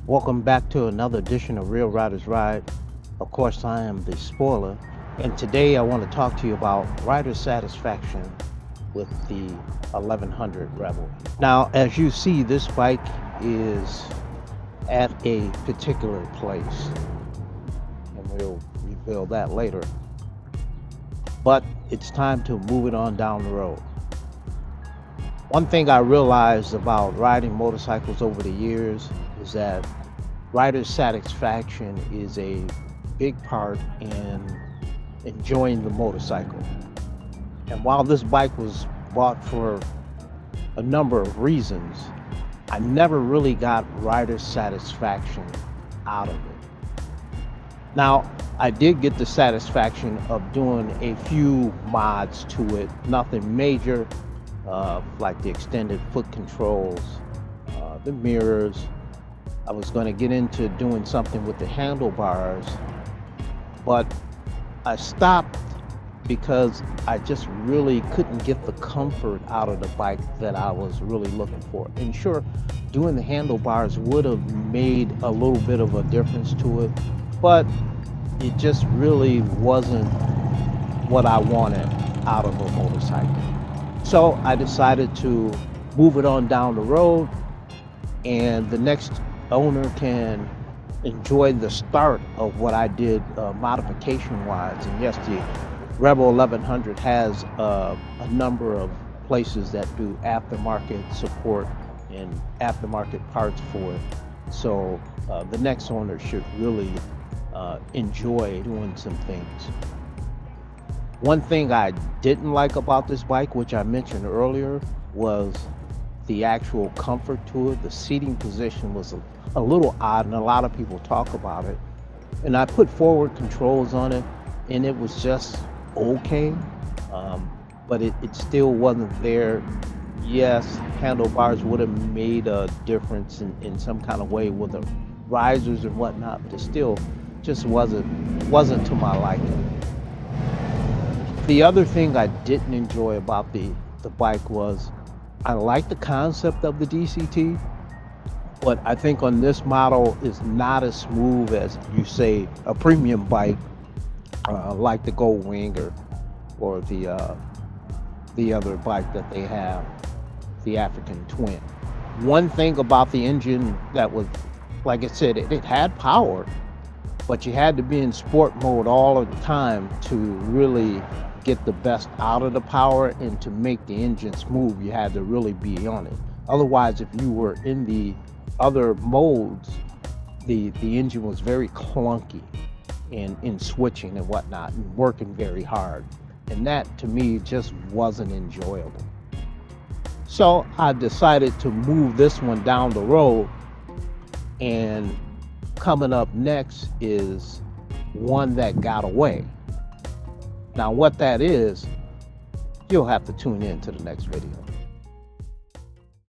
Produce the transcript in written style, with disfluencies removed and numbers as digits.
Welcome back to another edition of Real Riders Ride. Of course, I am the spoiler, and today I want to talk to you about rider satisfaction with the 1100 Rebel. Now, as you see, this bike is at a particular place, and we'll reveal that later. But it's time to move it on down the road. One thing I realized about riding motorcycles over the years is that rider satisfaction is a big part in enjoying the motorcycle. And while this bike was bought for a number of reasons, I never really got rider satisfaction out of it. Now, I did get the satisfaction of doing a few mods to it, nothing major, like the extended foot controls, the mirrors. I was going to get into doing something with the handlebars, but I stopped because I just really couldn't get the comfort out of the bike that I was really looking for. And sure, doing the handlebars would have made a little bit of a difference to it, but it just really wasn't what I wanted out of a motorcycle. So I decided to move it on down the road, and the next owner can enjoy the start of what I did modification wise. And yes, the Rebel 1100 has a number of places that do aftermarket support and aftermarket parts for it. So the next owner should really enjoy doing some things. One thing I didn't like about this bike, which I mentioned earlier, was the actual comfort to it. The seating position was a little odd, and a lot of people talk about it. And I put forward controls on it, and it was just okay, but it still wasn't there. Yes, handlebars would have made a difference in some kind of way with the risers and whatnot, but it still just wasn't to my liking. The other thing I didn't enjoy about the bike was I like the concept of the DCT, but I think on this model is not as smooth as, you say, a premium bike like the Gold Wing or the other bike that they have, the African Twin. One thing about the engine that was, like I said, it had power, but you had to be in sport mode all the time to really get the best out of the power, and to make the engine smooth you had to really be on it. Otherwise, if you were in the other modes, the engine was very clunky in switching and whatnot, and working very hard, and that to me just wasn't enjoyable. So I decided to move this one down the road, and coming up next is one that got away. Now what that is, you'll have to tune in to the next video.